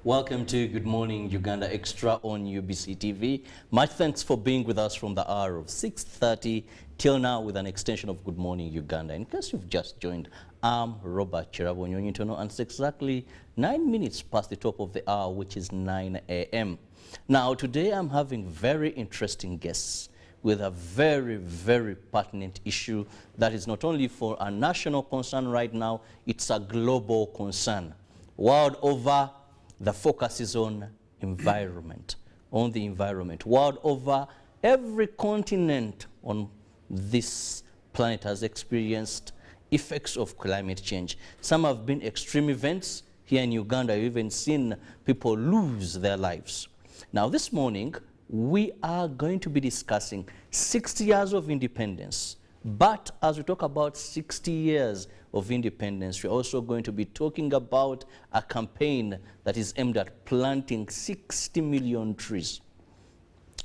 Welcome to Good Morning Uganda Extra on UBC TV. Much thanks for being with us from the hour of 6:30 till now with an extension of Good Morning Uganda. In case you've just joined, I'm Robert Chirabonyonyitono, and it's exactly 9 minutes past the top of the hour, which is 9 a.m. Now, today I'm having very interesting guests with a very, very pertinent issue that is not only for a national concern right now, it's a global concern. World over, the focus is on environment, on the environment. World over, every continent on this planet has experienced effects of climate change. Some have been extreme events. Here in Uganda, you've even seen people lose their lives. Now, this morning, we are going to be discussing 60 years of independence. But as we talk about 60 years of independence, we're also going to be talking about a campaign that is aimed at planting 60 million trees.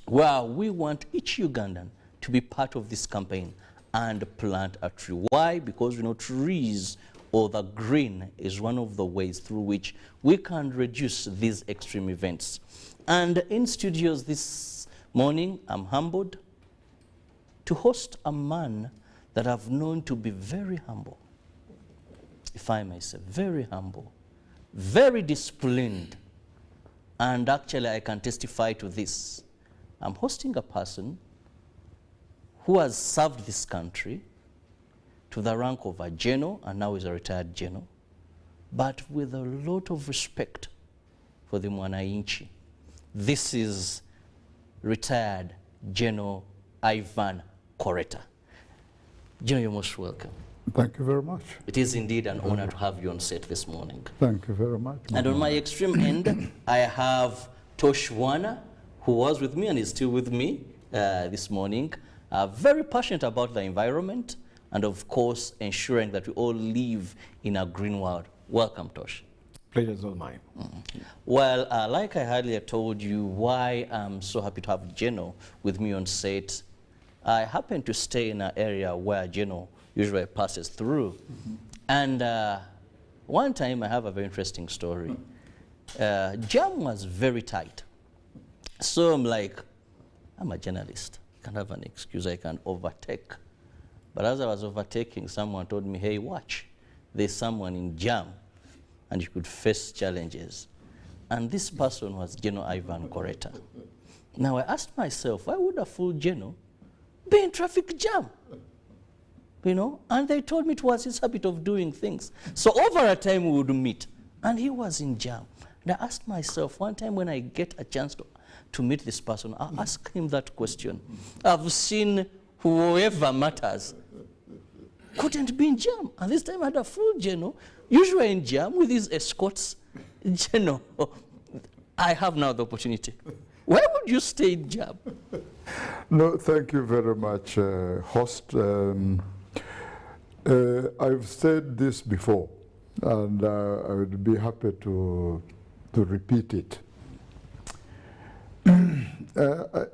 Well, we want each Ugandan to be part of this campaign and plant a tree. Why? Because we know trees or the green is one of the ways through which we can reduce these extreme events. And in studios this morning, I'm humbled to host a man that I've known to be very humble, if I may say, very humble, very disciplined, and actually I can testify to this. I'm hosting a person who has served this country to the rank of a general, and now is a retired general, but with a lot of respect for the Mwananchi. This is retired General Ivan Koreta. General, you're most welcome. Thank you very much. It is indeed an honor to have you on set this morning. Thank you very much. And on my extreme end, I have Tosh Wana, who was with me and is still with me this morning, very passionate about the environment and, of course, ensuring that we all live in a green world. Welcome, Tosh. Pleasure is all mine. Well, like I earlier told you, why I'm so happy to have Geno with me on set. I happen to stay in an area where Geno usually passes through. And one time I have a very interesting story. Jam was very tight. So I'm like, I'm a journalist. I can't have an excuse, I can overtake. But as I was overtaking, someone told me, hey, watch, there's someone in jam and you could face challenges. And this person was General Ivan Koreta. Now I asked myself, why would a full General be in traffic jam? You know, and they told me it was his habit of doing things. So over a time we would meet, and he was in jam. And I asked myself, one time when I get a chance to meet this person, I'll ask him that question. I've seen whoever matters couldn't be in jam. And this time I had a full General, usually in jam with his escorts. General, I have now the opportunity. Why would you stay in jam? No, thank you very much, host. I've said this before, and I would be happy to repeat it.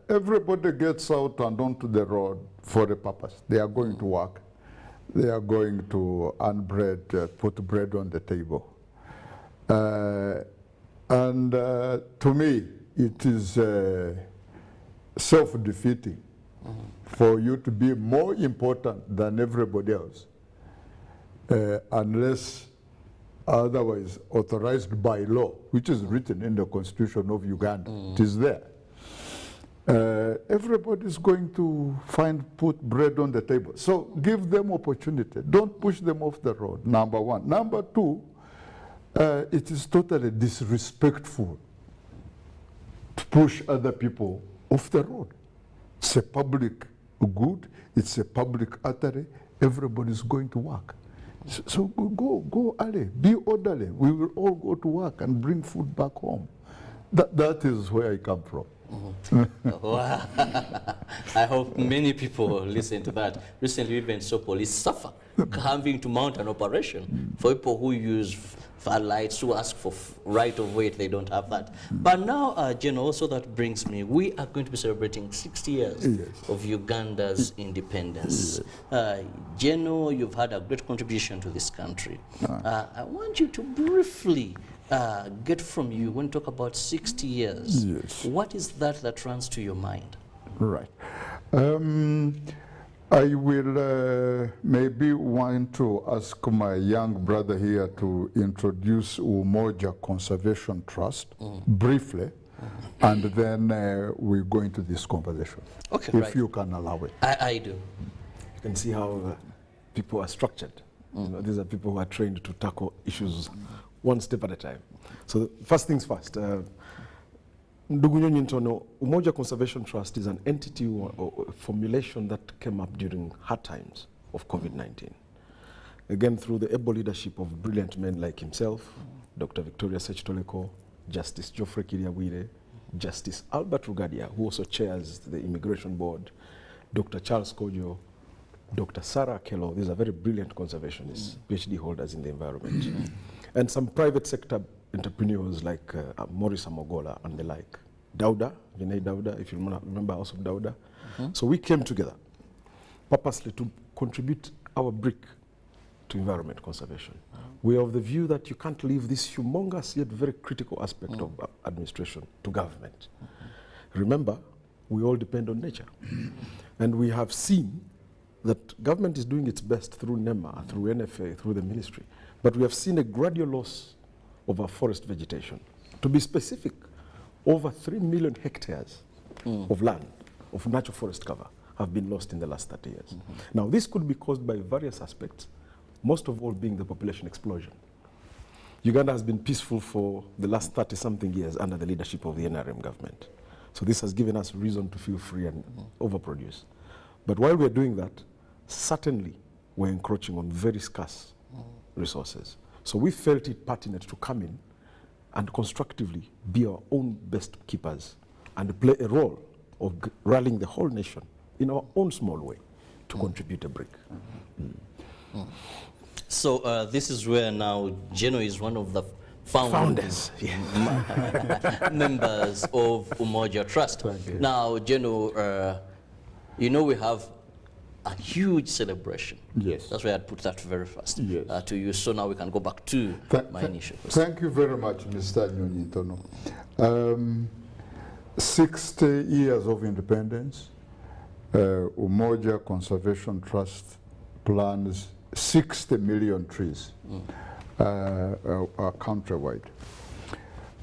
Everybody gets out and onto the road for a purpose. They are going to work. They are going to earn bread, put bread on the table. And to me, it is self-defeating for you to be more important than everybody else, unless otherwise authorized by law, which is written in the Constitution of Uganda. It is there. Everybody is going to put bread on the table. So give them opportunity. Don't push them off the road, number one. Number two, it is totally disrespectful to push other people off the road. It's a public good. It's a public artery. Everybody's going to work. So go early, be orderly. We will all go to work and bring food back home. That is where I come from. Wow. I hope many people listen to that. Recently, we even saw police suffer having to mount an operation for people who use lights, who ask for right of way. They don't have that. But now, General, also that brings me, we are going to be celebrating 60 years of Uganda's independence. General, you've had a great contribution to this country. I want you to briefly get from you when you talk about 60 years. Yes. What is that runs to your mind? Right. I will maybe want to ask my young brother here to introduce Umoja Conservation Trust briefly, and then we go into this conversation. Okay, if you can allow it. I do. You can see how people are structured. You know, these are people who are trained to tackle issues one step at a time. So first things first. Ndugu Nyonyi Ntono, Umoja Conservation Trust is an entity or formulation that came up during hard times of COVID-19. Again, through the able leadership of brilliant men like himself, Dr. Victoria Sechitoleko, Justice Geoffrey Kiriabwire, Justice Albert Rugadia, who also chairs the Immigration Board, Dr. Charles Kojo, Dr. Sarah Kello. These are very brilliant conservationists, PhD holders in the environment. And some private sector entrepreneurs like Maurice Amogola and the like. Dauda, Vinay Dauda, if you remember House of Dauda. So we came together purposely to contribute our brick to environment conservation. We are of the view that you can't leave this humongous yet very critical aspect of administration to government. Remember, we all depend on nature. And we have seen that government is doing its best through NEMA, through NFA, through the ministry. But we have seen a gradual loss of our forest vegetation. To be specific, over 3 million hectares of land, of natural forest cover, have been lost in the last 30 years. Now, this could be caused by various aspects, most of all being the population explosion. Uganda has been peaceful for the last 30-something years under the leadership of the NRM government. So this has given us reason to feel free and overproduce. But while we're doing that, certainly we're encroaching on very scarce resources. So we felt it pertinent to come in and constructively be our own best keepers and play a role of rallying the whole nation in our own small way to contribute a brick. So this is where now Geno is one of the founders members of Umoja Trust. Now, Geno, you know we have a huge celebration. Yes. That's why I'd put that very fast to you. So now we can go back to my initial question. Thank you very much, Mr. Nyonyi Ntono. 60 years of independence, Umoja Conservation Trust plans 60 million trees countrywide.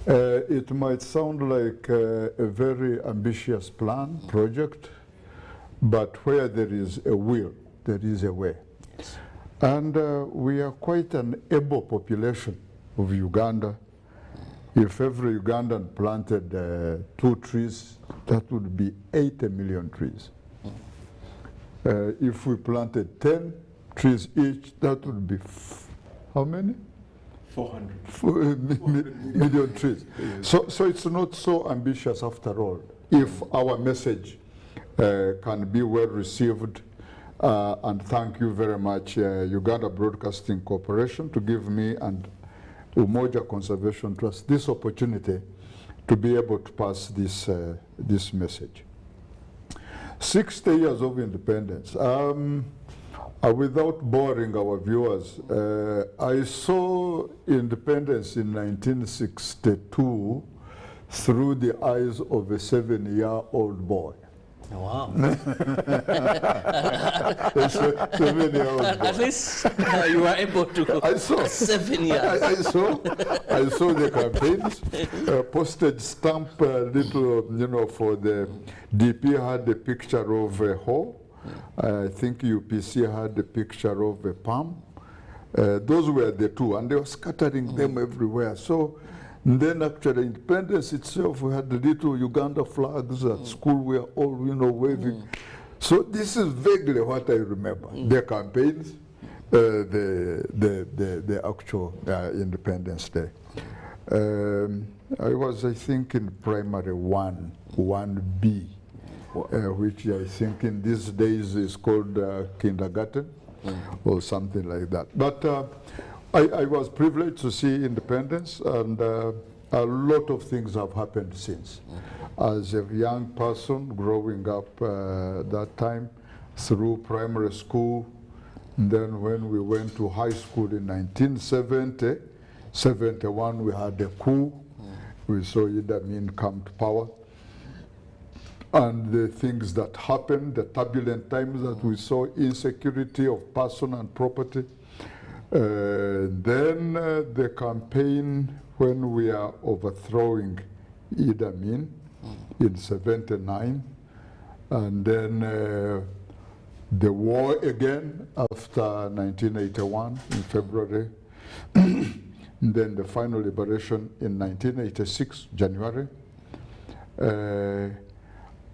It might sound like a very ambitious plan, project, but where there is a will, there is a way. Yes. And we are quite an able population of Uganda. If every Ugandan planted 2 trees, that would be 80 million trees. If we planted 10 trees each, that would be how many? 400 million trees. Yes. So it's not so ambitious after all, if our message can be well received. And thank you very much, Uganda Broadcasting Corporation, to give me and Umoja Conservation Trust this opportunity to be able to pass this, this message. 60 years of independence. Without boring our viewers, I saw independence in 1962 through the eyes of a 7-year-old boy. Wow. 7-year-old boy. At least you were able to. I saw 7 years. I saw the campaigns. Postage stamp, little, you know, for the DP had a picture of a hoe. I think UPC had a picture of a palm. Those were the two, and they were scattering them everywhere. So then actually independence itself, we had the little Uganda flags at school, we were all, you know, waving. So this is vaguely what I remember. The campaigns, the actual Independence Day. I was, I think, in primary 1B. Which I think in these days is called kindergarten or something like that. But I was privileged to see independence, and a lot of things have happened since. As a young person growing up that time through primary school, and then when we went to high school in 1970, 71, we had a coup. We saw Idi Amin come to power. And the things that happened, the turbulent times that we saw, insecurity of person and property. Then the campaign when we are overthrowing Idi Amin in 79. And then the war again after 1981 in February. And then the final liberation in 1986, January.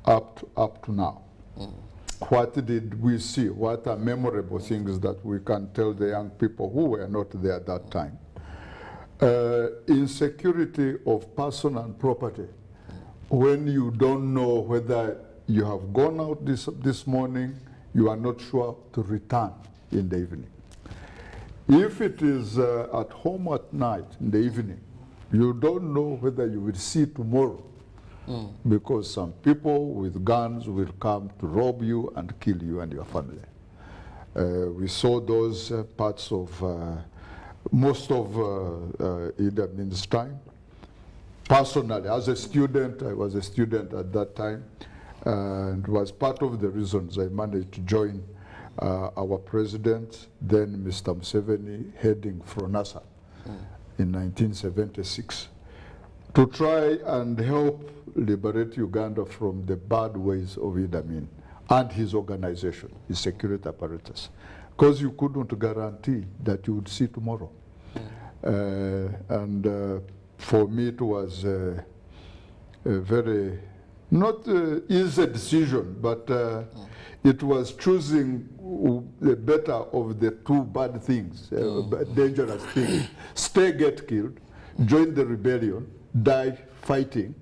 Up to now. What did we see? What are memorable things that we can tell the young people who were not there at that time? Insecurity of person and property. When you don't know whether you have gone out this morning, you are not sure to return in the evening. If it is at home at night in the evening, you don't know whether you will see tomorrow. Because some people with guns will come to rob you and kill you and your family. We saw those parts of most of Idi Amin's time. Personally, as a student, I was a student at that time, and was part of the reasons I managed to join our president, then Mr. Museveni, heading FRONASA in 1976. To try and help liberate Uganda from the bad ways of Idi Amin and his organization, his security apparatus, because you couldn't guarantee that you would see tomorrow. For me, it was a very, not easy decision, but it was choosing the better of the two bad things, dangerous things. Stay, get killed, join the rebellion, die fighting,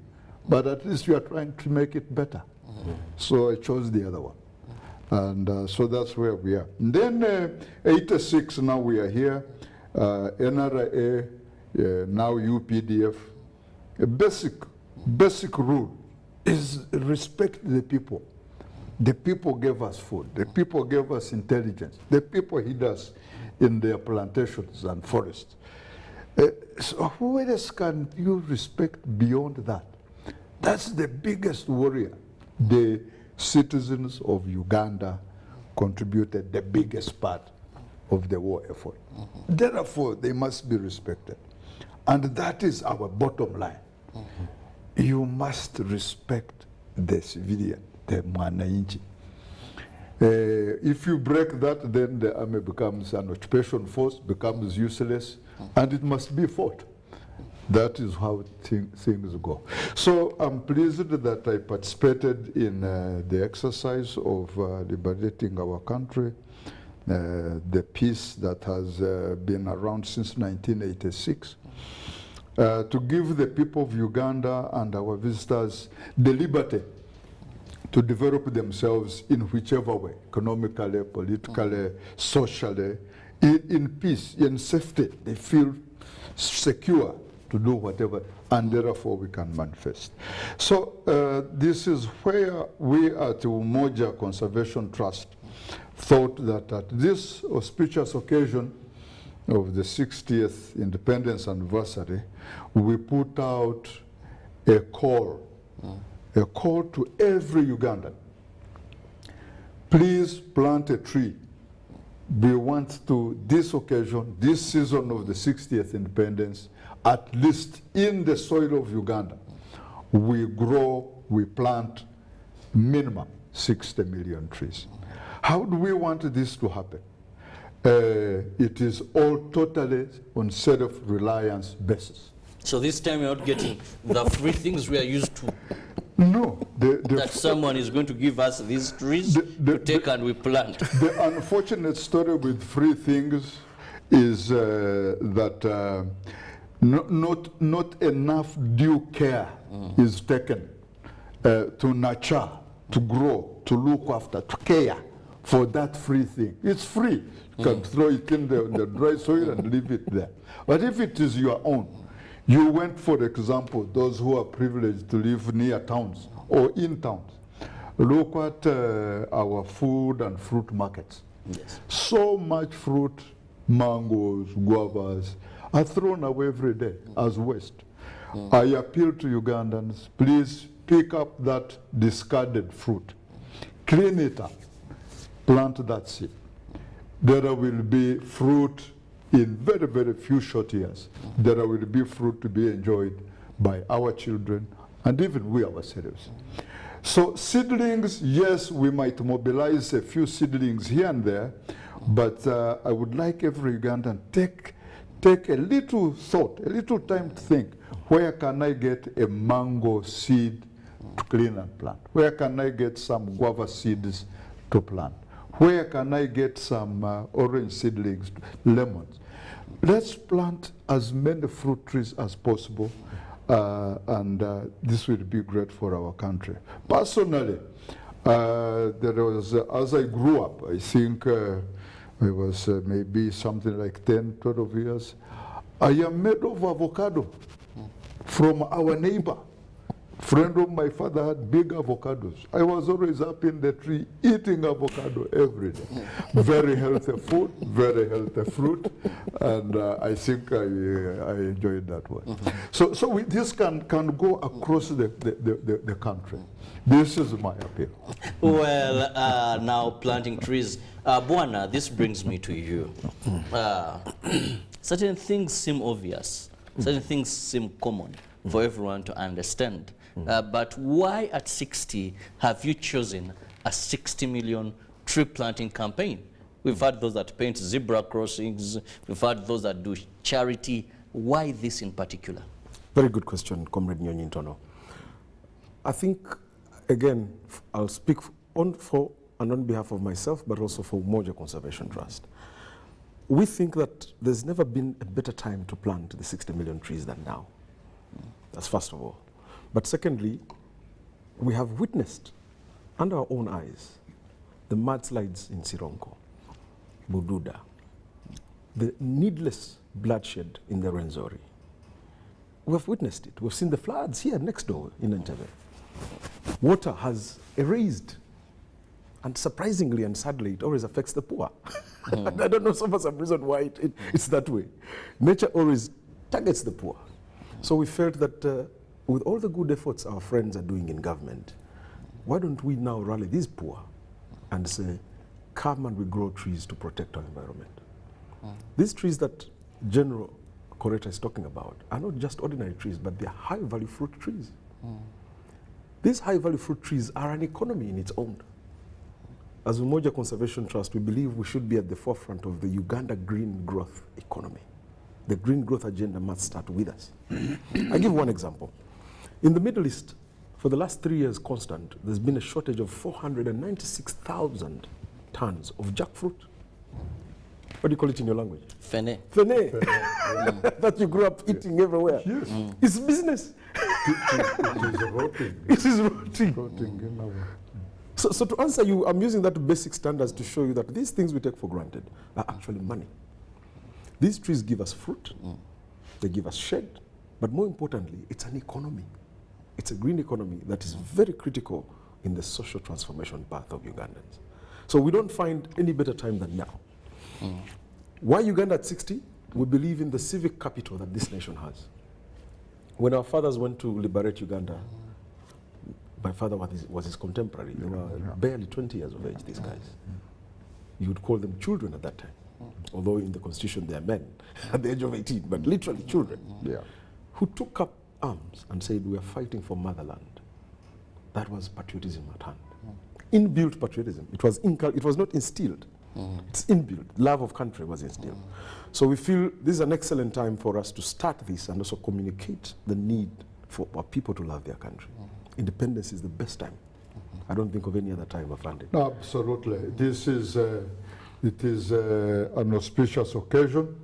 but at least you are trying to make it better. So I chose the other one. And so that's where we are. And then 86, now we are here. NRA, now UPDF. A basic rule is respect the people. The people gave us food. The people gave us intelligence. The people hid us in their plantations and forests. So who else can you respect beyond that? That's the biggest warrior. The citizens of Uganda contributed the biggest part of the war effort. Therefore, they must be respected. And that is our bottom line. You must respect the civilian, the mwananchi. If you break that, then the army becomes an occupation force, becomes useless, and it must be fought. That is how things go. So I'm pleased that I participated in the exercise of liberating our country, the peace that has been around since 1986, to give the people of Uganda and our visitors the liberty to develop themselves in whichever way, economically, politically, socially, in peace, in safety. They feel secure to do whatever, and therefore we can manifest. So this is where we at Umoja Conservation Trust thought that at this auspicious occasion of the 60th independence anniversary, we put out a call to every Ugandan. Please plant a tree. We want to, this occasion, this season of the 60th independence, at least in the soil of Uganda, we grow, we plant minimum 60 million trees. How do we want this to happen? It is all totally on self-reliance basis. So this time you're not getting the free things we are used to. No. That someone is going to give us these trees to take and we plant. The unfortunate story with free things is that not enough due care is taken to nurture, to grow, to look after, to care for that free thing. It's free. You can throw it in the dry soil and leave it there. But if it is your own, you went, for example, those who are privileged to live near towns or in towns. Look at our food and fruit markets. Yes. So much fruit, mangoes, guavas, are thrown away every day as waste. I appeal to Ugandans, please pick up that discarded fruit, clean it up, plant that seed. There will be fruit in very, very few short years. There will be fruit to be enjoyed by our children and even we ourselves. So seedlings, yes, we might mobilize a few seedlings here and there, but I would like every Ugandan take a little thought, a little time to think, where can I get a mango seed to clean and plant? Where can I get some guava seeds to plant? Where can I get some orange seedlings, lemons? Let's plant as many fruit trees as possible, and this will be great for our country. Personally, there was, as I grew up, I think I was maybe something like 10, 12 years, I am made of avocado from our neighbor. Friend of my father had big avocados. I was always up in the tree eating avocado every day. Very healthy food, very healthy fruit, and I think I enjoyed that one. So this can go across the country. This is my appeal. Well, now planting trees. Bwana, this brings me to you. Certain things seem obvious. Certain things seem common for everyone to understand. But why at 60 have you chosen a 60 million tree planting campaign? We've had those that paint zebra crossings. We've had those that do charity. Why this in particular? Very good question, Comrade Nyonyi Ntono. I think, again, I'll speak on behalf of myself, but also for Umoja Conservation Trust. We think that there's never been a better time to plant the 60 million trees than now. That's first of all. But secondly, we have witnessed under our own eyes the mudslides in Sironko, Bududa, the needless bloodshed in the Rwenzori. We have witnessed it. We've seen the floods here next door in Entebbe. Water has erased, and surprisingly and sadly, it always affects the poor. I don't know for some reason why it's that way. Nature always targets the poor. So we felt that with all the good efforts our friends are doing in government, why don't we now rally these poor and say, come and we grow trees to protect our environment. These trees that General Koreta is talking about are not just ordinary trees, but they're high-value fruit trees. These high-value fruit trees are an economy in its own. As Umoja Conservation Trust, we believe we should be at the forefront of the Uganda green growth economy. The green growth agenda must start with us. I'll give one example. In the Middle East, for the last 3 years constant, there's been a shortage of 496,000 tons of jackfruit. What do you call it in your language? Fene. Fene. That you grew up eating everywhere. Yes. It's business. It is rotting. It is rotting. So to answer you, I'm using that basic standards to show you that these things we take for granted are actually money. These trees give us fruit, they give us shade, but more importantly, it's an economy. It's a green economy that is very critical in the social transformation path of Ugandans. So we don't find any better time than now. Why Uganda at 60? We believe in the civic capital that this nation has. When our fathers went to liberate Uganda, my father was his contemporary. They were barely 20 years of age, these guys. You would call them children at that time. Although in the constitution they are men at the age of 18, but literally children, who took up arms and said, we are fighting for motherland. That was patriotism at hand. Inbuilt patriotism. It was not instilled. It's inbuilt. Love of country was instilled. So we feel this is an excellent time for us to start this and also communicate the need for our people to love their country. Independence is the best time. I don't think of any other time I've found it. No, absolutely. This is it is an auspicious occasion,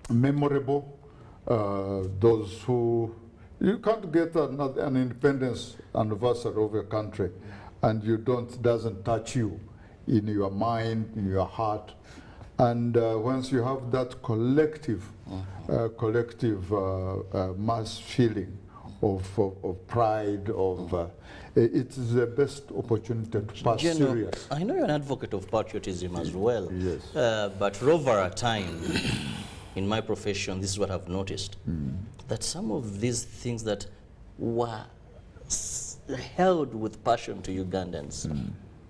memorable. Those who, you can't get an independence anniversary of a country and doesn't touch you in your mind, in your heart. And once you have that collective mass feeling of pride, it is the best opportunity to pass serious. I know you're an advocate of patriotism as well. Yes. But over a time, in my profession, this is what I've noticed, that some of these things that were held with passion to Ugandans,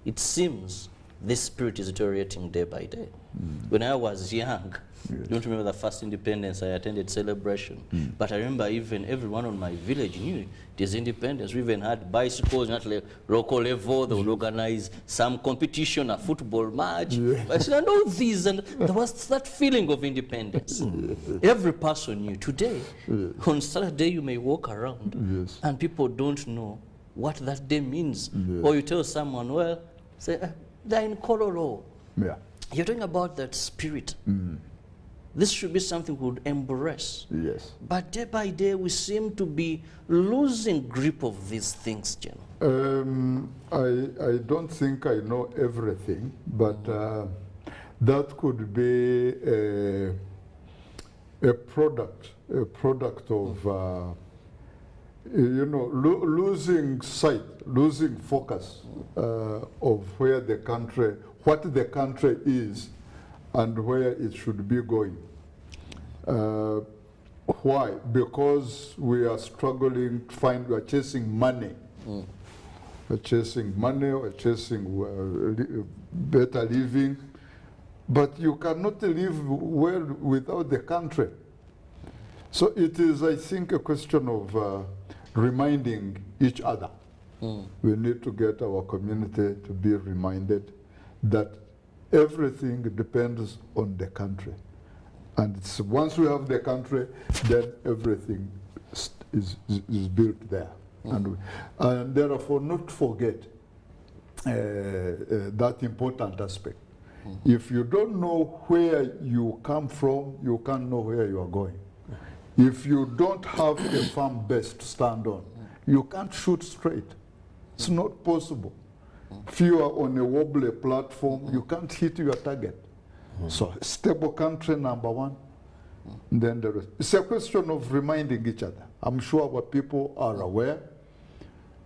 it seems this spirit is deteriorating day by day. When I was young, I don't remember the first independence, I attended celebration. But I remember even everyone on my village knew it is independence. We even had bicycles, not like local level, they would organize some competition, a football match. But and all these, and there was that feeling of independence. Every person knew. Today, on Saturday you may walk around and people don't know what that day means. Or you tell someone, well, say, they're in Kololo. You're talking about that spirit. This should be something we would embrace. Yes. But day by day, we seem to be losing grip of these things, General. I don't think I know everything, but that could be a product of, you know, losing sight, losing focus of where the country, what the country is, and where it should be going. Why? Because we are struggling to find, we are chasing money. We're chasing money, we're chasing better living. But you cannot live well without the country. So it is, I think, a question of reminding each other. We need to get our community to be reminded that everything depends on the country. And it's, once we have the country, then everything is built there. And therefore, not forget that important aspect. If you don't know where you come from, you can't know where you are going. If you don't have a firm base to stand on, you can't shoot straight. It's not possible. If you are on a wobbly platform, you can't hit your target. So stable country, number one, then the rest. It's a question of reminding each other. I'm sure our people are aware,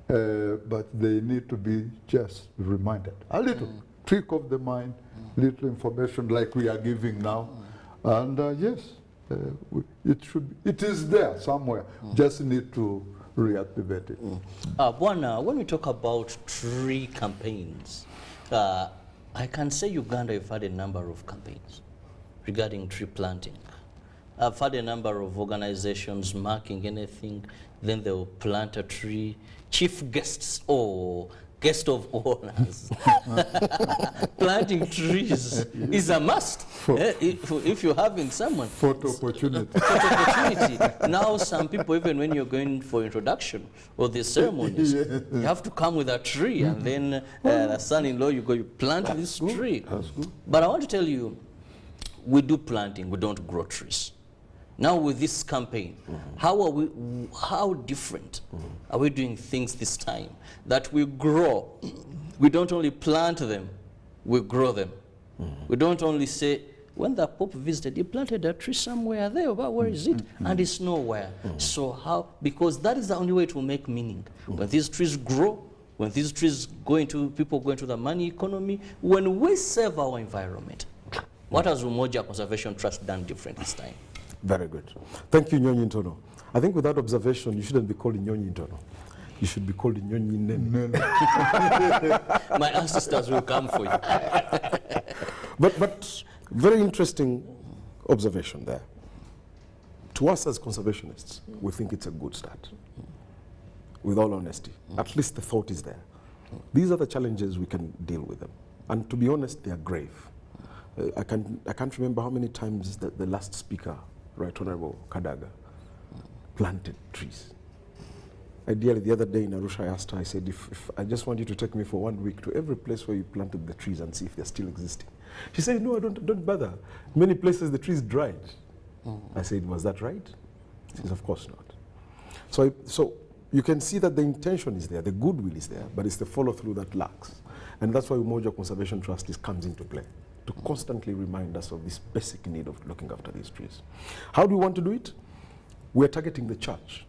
but they need to be just reminded. A little trick of the mind, little information like we are giving now. And yes, it is there somewhere. Just need to reactivate it. When we talk about tree campaigns, I can say Uganda, you've had a number of campaigns regarding tree planting. I've had a number of organizations marking anything, then they'll plant a tree. Chief guests or guest of honors. Planting trees is a must. If you're having someone. Photo opportunity. Photo opportunity. Now some people, even when you're going for introduction or the ceremonies, you have to come with a tree, and then the son-in-law, you plant this tree. That's good. But I want to tell you, we do planting, we don't grow trees. Now with this campaign, how different are we doing things this time? That we grow, we don't only plant them, we grow them. We don't only say, when the Pope visited, he planted a tree somewhere there, but where is it? And it's nowhere. So how, because that is the only way it will make meaning. When these trees grow, when these trees people go into the money economy, when we save our environment, what has Umoja Conservation Trust done different this time? Very good. Thank you, Nyonyi Ntono. I think with that observation, you shouldn't be called Nyonyi Ntono. You should be called Nyonyi Nene. My ancestors will come for you. But very interesting observation there. To us as conservationists, we think it's a good start. With all honesty, at least the thought is there. These are the challenges, we can deal with them. And to be honest, they are grave. I can't remember how many times the last speaker, Right Honorable Kadaga, planted trees. Ideally, the other day in Arusha, I asked her, I said, if I just want you to take me for 1 week to every place where you planted the trees and see if they're still existing. She said, no, don't bother. Many places the trees dried. I said, was that right? She says, of course not. So you can see that the intention is there, the goodwill is there, but it's the follow-through that lacks. And that's why Umoja Conservation Trust comes into play, to constantly remind us of this basic need of looking after these trees. How do we want to do it? We're targeting the church.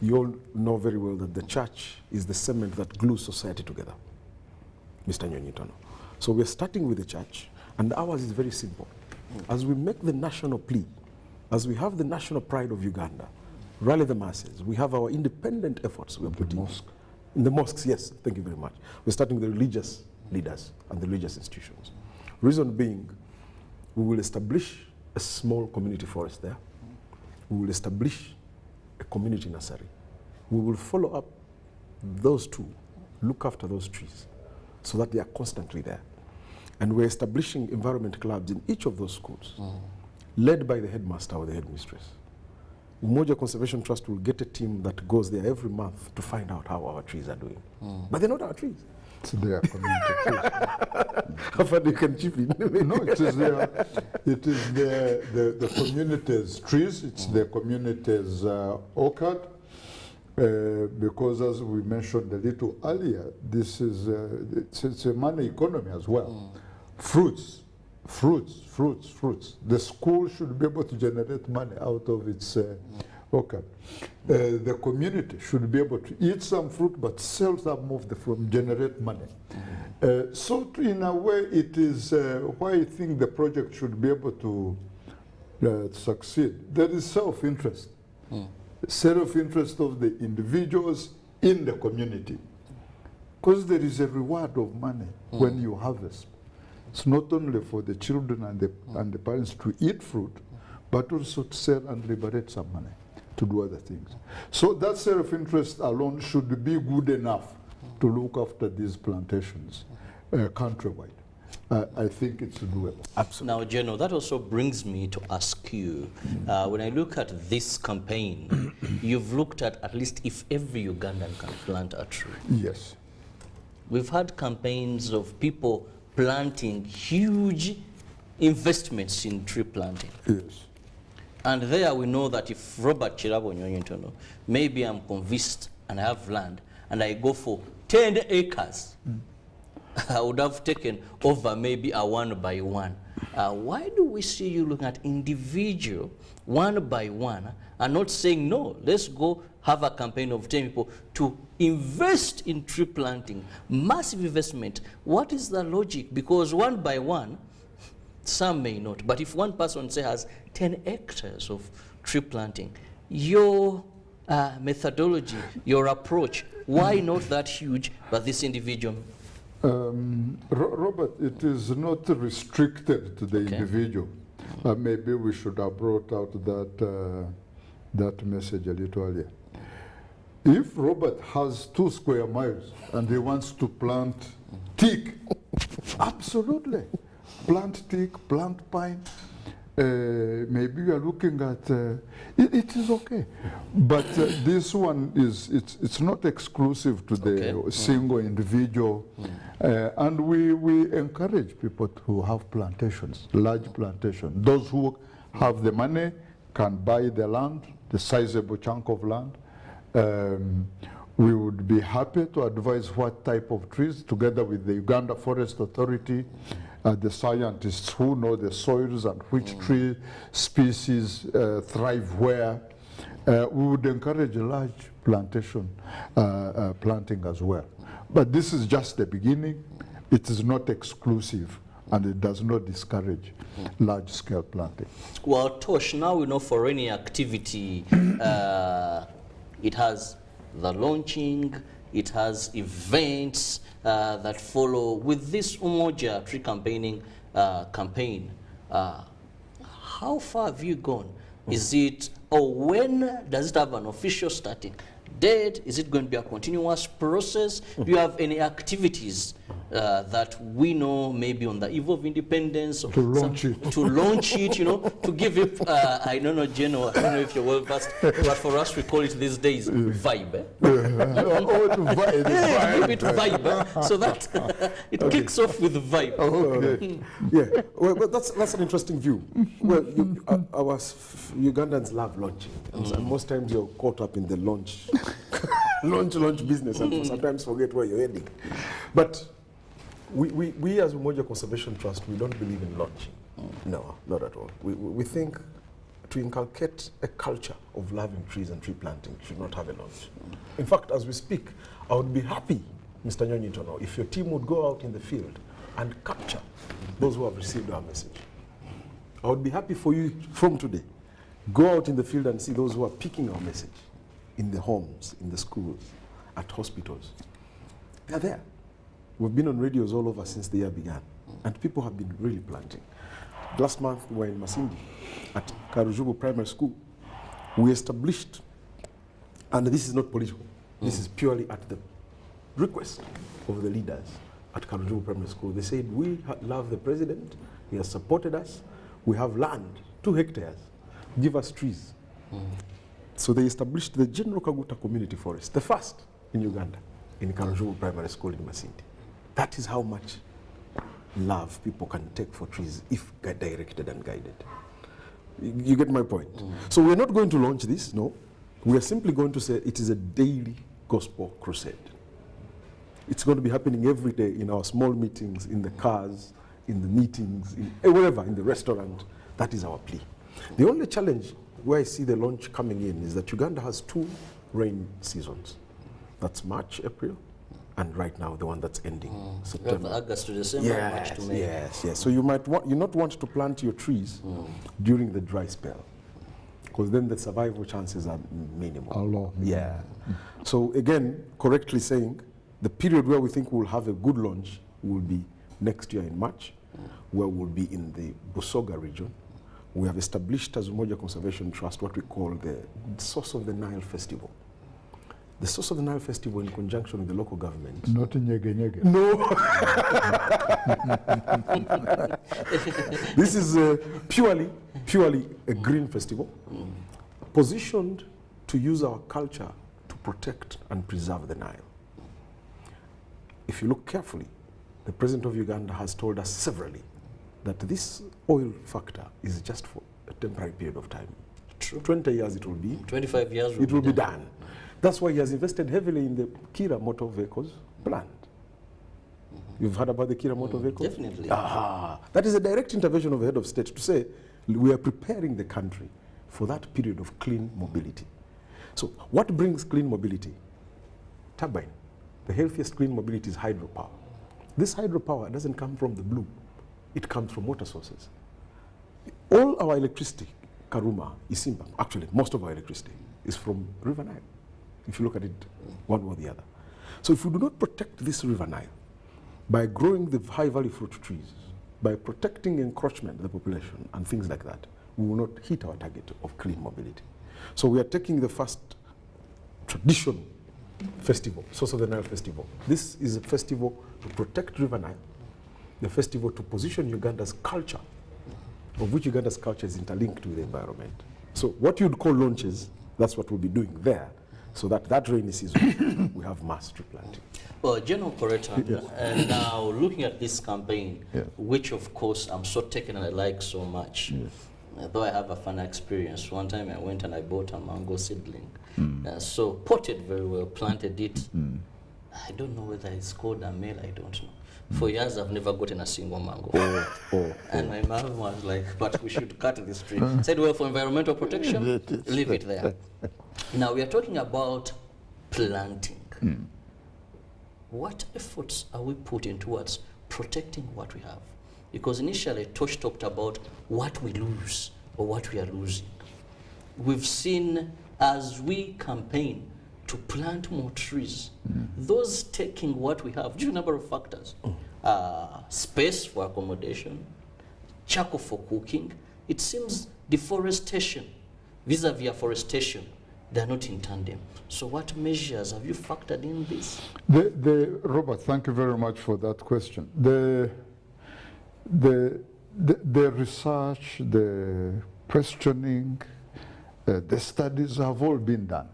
You all know very well that the church is the cement that glues society together, Mr. Nyonyitono. So we're starting with the church, and ours is very simple. As we make the national plea, as we have the national pride of Uganda, rally the masses, we have our independent efforts we're putting. In the mosques, yes, thank you very much. We're starting with the religious leaders and the religious institutions. Reason being, we will establish a small community forest there. We will establish a community nursery. We will follow up those two, look after those trees, so that they are constantly there. And we're establishing environment clubs in each of those schools, led by the headmaster or the headmistress. Umoja Conservation Trust will get a team that goes there every month to find out how our trees are doing. But they're not our trees. It's their community trees. How far you can chip in? No, it is the community's trees, it's the community's orchard, because as we mentioned a little earlier, this is it's a money economy as well. Fruits. The school should be able to generate money out of its orchard. The community should be able to eat some fruit, but sell some of the fruit, generate money. So in a way, it is why I think the project should be able to succeed. There is self-interest. Self-interest of the individuals in the community. Because there is a reward of money when you harvest. It's not only for the children and the parents to eat fruit, but also to sell and liberate some money to do other things. So that self-interest alone should be good enough to look after these plantations countrywide. I think it's doable. Absolutely. Now, General, that also brings me to ask you, when I look at this campaign, you've looked at least if every Ugandan can plant a tree. Yes. We've had campaigns of people planting huge investments in tree planting. Yes. And there we know that if Robert Chirabo Nyonyitono, maybe I'm convinced and I have land, and I go for 10 acres, I would have taken over maybe a 1 by 1. Why do we see you looking at individual 1 by 1 and not saying, no, let's go have a campaign of 10 people to invest in tree planting, massive investment? What is the logic? Because 1 by 1, some may not, but if one person say has 10 hectares of tree planting, your methodology, your approach, why not that huge, but this individual? Robert, it is not restricted to the individual. Maybe we should have brought out that message a little earlier. If Robert has 2 square miles and he wants to plant teak, absolutely. Plant teak, plant pine. Maybe we are looking at, it is okay. But this one it's not exclusive to the single individual. And we encourage people to have plantations, large plantations. Those who have the money can buy the land, the sizable chunk of land. We would be happy to advise what type of trees, together with the Uganda Forest Authority, the scientists who know the soils and which tree species thrive where. We would encourage a large plantation planting as well. But this is just the beginning. It is not exclusive, and it does not discourage large-scale planting. Well, Tosh, now we know for any activity, it has the launching, it has events that follow. With this Umoja tree campaign, how far have you gone? Is it, or when does it have an official starting date? Is it going to be a continuous process? Do you have any activities that we know maybe on the eve of independence? To launch it. To launch it, you know, to give it, I don't know, General, I don't know if you're well versed, but for us we call it these days vibe. Give it vibe, so that it kicks off with the vibe. Okay. Yeah, well, but that's an interesting view. Well, our Ugandans love launching, and most times you're caught up in the launch business, and sometimes forget where you're heading. But we as Umoja Conservation Trust, we don't believe in launching. No, not at all. We think to inculcate a culture of loving trees and tree planting should not have a launch. In fact, as we speak, I would be happy, Mr. Nyonyitono, if your team would go out in the field and capture those who have received our message. I would be happy for you from today. Go out in the field and see those who are picking our message in the homes, in the schools, at hospitals. They're there. We've been on radios all over since the year began, and people have been really planting. Last month, we were in Masindi at Karujubu Primary School. We established, and this is not political, this is purely at the request of the leaders at Karujubu Primary School. They said, we love the president, he has supported us, we have land, 2 hectares, give us trees. So they established the General Kaguta Community Forest, the first in Uganda, in Karujubu Primary School in Masindi. That is how much love people can take for trees if directed and guided. You get my point? So we're not going to launch this, no. We are simply going to say it is a daily gospel crusade. It's going to be happening every day in our small meetings, in the cars, in the meetings, wherever, in the restaurant. That is our plea. The only challenge where I see the launch coming in is that Uganda has 2 rain seasons. That's March, April, and right now the one that's ending, September. August to December, March to May. Yes. So you might not want to plant your trees during the dry spell, because then the survival chances are minimal. How low? Yeah. So again, correctly saying, the period where we think we'll have a good launch will be next year in March, where we'll be in the Busoga region. We have established as Umoja Conservation Trust what we call the Source of the Nile Festival. The Source of the Nile Festival in conjunction with the local government. Not in Nyege Nyege. No. This is purely a green festival, positioned to use our culture to protect and preserve the Nile. If you look carefully, the President of Uganda has told us severally that this oil factor is just for a temporary period of time. True. 20 years it will be. 25 years it will be done. That's why he has invested heavily in the Kira motor vehicles plant. You've heard about the Kira motor vehicles? Definitely. That is a direct intervention of the head of state to say we are preparing the country for that period of clean mobility. So what brings clean mobility? Turbine. The healthiest clean mobility is hydropower. This hydropower doesn't come from the blue. It comes from water sources. All our electricity, Karuma, Isimba, actually most of our electricity is from River Nile, if you look at it one or the other. So if we do not protect this River Nile by growing the high-value fruit trees, by protecting encroachment of the population and things like that, we will not hit our target of clean mobility. So we are taking the first traditional festival, Source of the Nile Festival. This is a festival to protect River Nile, the festival to position Uganda's culture, of which Uganda's culture is interlinked with the environment. So what you'd call launches, that's what we'll be doing there, so that that rainy season we have mass tree planting. Well, General Corrector, and now looking at this campaign, which of course I'm so taken and I like so much, though I have a fun experience. One time I went and I bought a mango seedling, so potted very well, planted it. I don't know whether it's called a male, I don't know. For years I've never gotten a single mango. And my mom was like, but we should cut this tree. Said, well, for environmental protection, leave it there. Now we are talking about planting. What efforts are we putting towards protecting what we have? Because initially Tosh talked about what we lose or what we are losing. We've seen as we campaign to plant more trees, those taking what we have, due to a number of factors, space for accommodation, charcoal for cooking. It seems deforestation, vis-a-vis afforestation, they're not in tandem. So what measures have you factored in this? Robert, thank you very much for that question. The research, the questioning, the studies have all been done.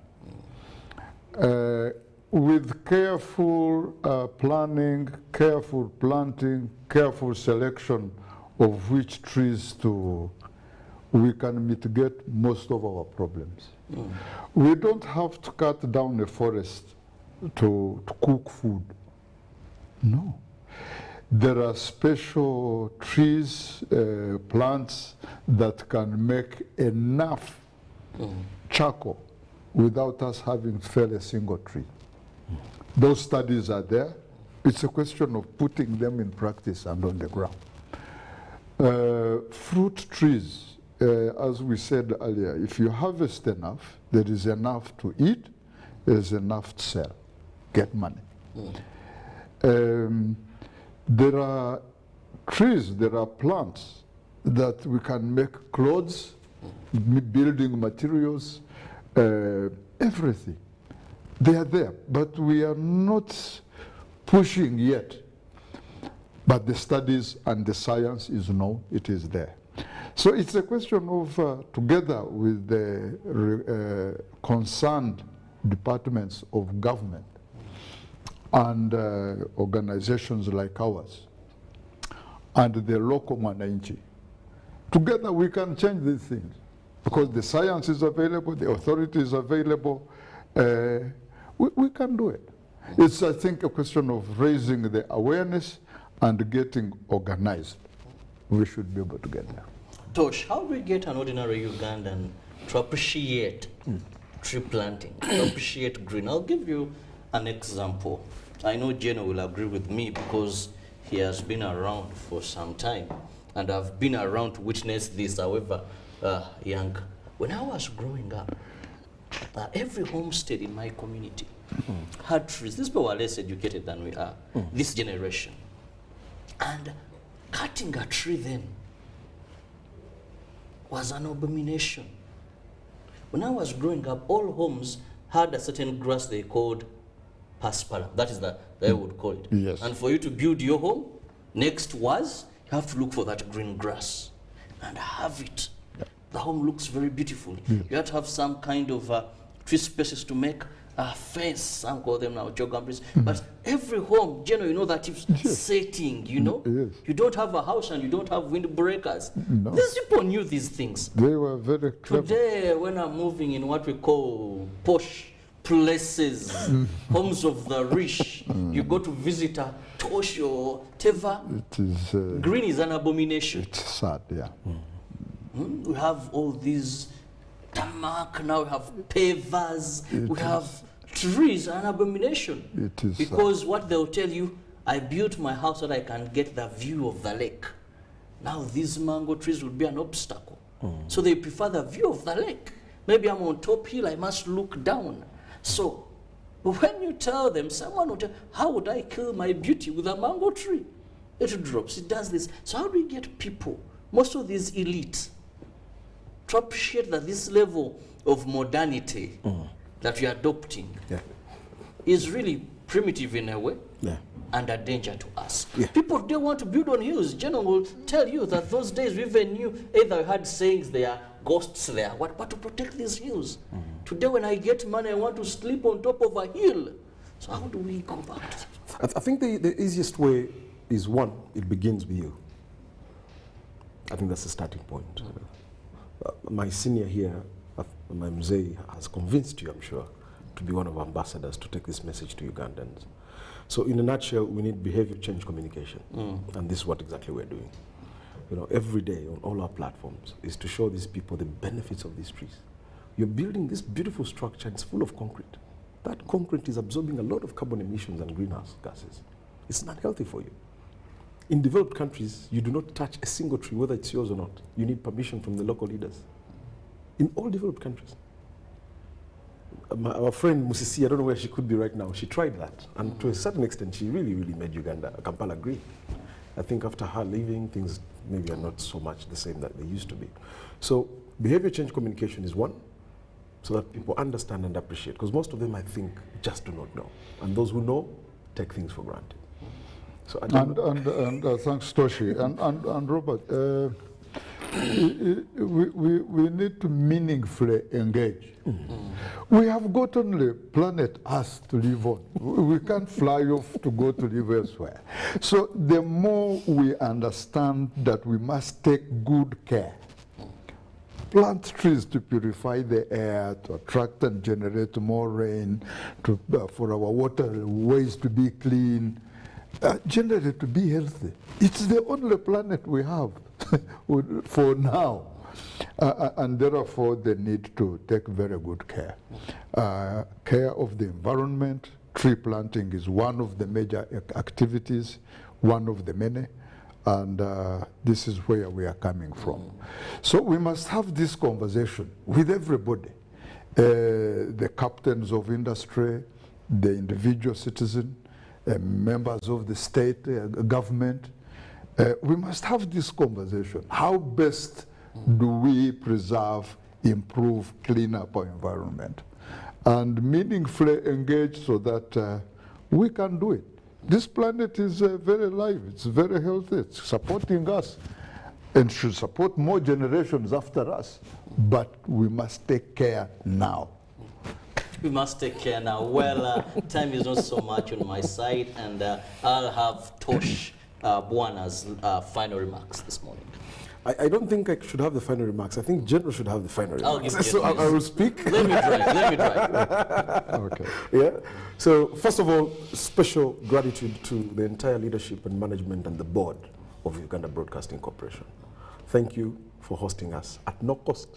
With careful planning, careful planting, careful selection of which trees we can mitigate most of our problems. We don't have to cut down a forest to cook food. No. There are special trees, plants that can make enough charcoal without us having to fell a single tree. Those studies are there. It's a question of putting them in practice and on the ground. Fruit trees, as we said earlier, if you harvest enough, there is enough to eat, there is enough to sell, get money. There are trees, there are plants that we can make clothes, building materials, everything. They are there, but we are not pushing yet. But the studies and the science is known, it is there. So it's a question of, together with the concerned departments of government and organizations like ours, and the local mwananchi, together we can change these things. Because the science is available, the authority is available, we can do it. It's, I think, a question of raising the awareness and getting organized. We should be able to get there. Tosh, how do we get an ordinary Ugandan to appreciate tree planting, to appreciate green? I'll give you an example. I know Jeno will agree with me because he has been around for some time, and I've been around to witness this, however young. When I was growing up, every homestead in my community had trees. These people were less educated than we are, this generation. And cutting a tree then was an abomination. When I was growing up, all homes had a certain grass they called paspalam. That is they would call it. Yes. And for you to build your home, next was you have to look for that green grass and have it. The home looks very beautiful. You have to have some kind of tree spaces to make a fence. Some call them now jogambris. But every home, you know that it's setting, you know. You don't have a house and you don't have windbreakers. No. These people knew these things. They were very clever. Today, when I'm moving in what we call posh places, homes of the rich, you go to visit a Tosh or Teva, It is, green is an abomination. it's sad, yeah. We have all these tarmac, now we have pavers, we have trees, an abomination. It is because what they'll tell you, I built my house so that I can get the view of the lake. Now these mango trees will be an obstacle. So they prefer the view of the lake. Maybe I'm on top hill, I must look down. So when you tell them, someone will tell, how would I kill my beauty with a mango tree? It drops, it does this. So how do we get people, most of these elites, to appreciate that this level of modernity that we are adopting is really primitive in a way and a danger to us. People don't want to build on hills. General will tell you that those days we even knew either we had sayings there are ghosts there, but to protect these hills. Today when I get money, I want to sleep on top of a hill. So how do we go about it? I think the easiest way is, one, it begins with you. I think that's the starting point. My senior here, my mzee, has convinced you, I'm sure, to be one of our ambassadors to take this message to Ugandans. So in a nutshell, we need behavior change communication. And this is what exactly we're doing. You know, every day on all our platforms is to show these people the benefits of these trees. You're building this beautiful structure, and it's full of concrete. That concrete is absorbing a lot of carbon emissions and greenhouse gases. It's not healthy for you. In developed countries, you do not touch a single tree, whether it's yours or not. You need permission from the local leaders. In all developed countries. Our friend Musisi, I don't know where she could be right now, she tried that. And to a certain extent, she really, really made Uganda, Kampala green. I think after her leaving, things maybe are not so much the same that they used to be. So behavior change communication is one, so that people understand and appreciate. Because most of them, I think, just do not know. And those who know, take things for granted. So thanks, Toshi. And Robert, we need to meaningfully engage. We have got only planet Earth to live on. We can't fly off to go to live elsewhere. So the more we understand that we must take good care, plant trees to purify the air, to attract and generate more rain, for our waterways to be clean, generally to be healthy. It's the only planet we have. for now. And therefore, they need to take very good care. Care of the environment. Tree planting is one of the major activities, one of the many, and this is where we are coming from. So we must have this conversation with everybody, the captains of industry, the individual citizen, members of the state government. We must have this conversation. How best do we preserve, improve, clean up our environment, and meaningfully engage so that we can do it. This planet is very alive, it's very healthy, it's supporting us, and should support more generations after us. But we must take care now. We must take care now. Well, time is not so much on my side, and I'll have Tosh Bwana's final remarks this morning. I don't think I should have the final remarks. I think General should have the final remarks. Give so I will speak. Let me try. Okay. Yeah. So first of all, special gratitude to the entire leadership and management and the board of Uganda Broadcasting Corporation. Thank you for hosting us at no cost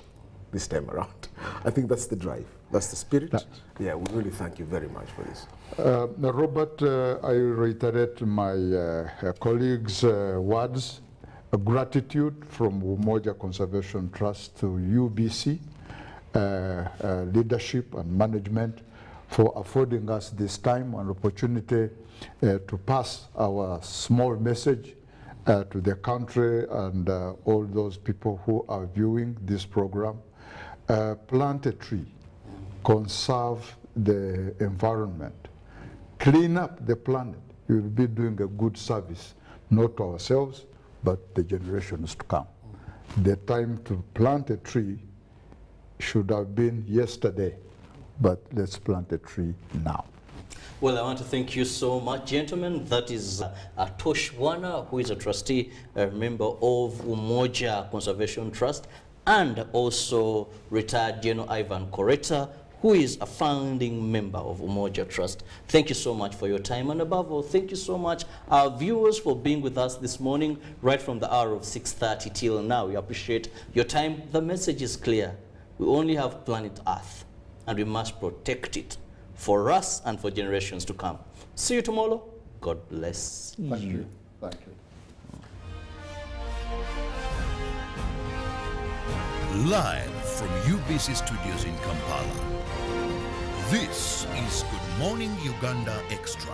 this time around. I think that's the drive. That's the spirit. Yeah, we really thank you very much for this. Robert, I reiterate my colleagues' words. Gratitude from Umoja Conservation Trust to UBC leadership and management for affording us this time and opportunity to pass our small message to the country and all those people who are viewing this program. Plant a tree, conserve the environment, clean up the planet. You will be doing a good service, not to ourselves, but the generations to come. The time to plant a tree should have been yesterday, but let's plant a tree now. Well, I want to thank you so much, gentlemen. That is Tosh Bwana, who is a trustee, a member of Umoja Conservation Trust, and also retired General Ivan Koreta, who is a founding member of Umoja Trust. Thank you so much for your time, and above all, thank you so much, our viewers, for being with us this morning, right from the hour of 6:30 till now. We appreciate your time. The message is clear. We only have planet Earth, and we must protect it for us and for generations to come. See you tomorrow. God bless you. Thank you. Thank you. Live from UBC Studios in Kampala, this is Good Morning Uganda Extra.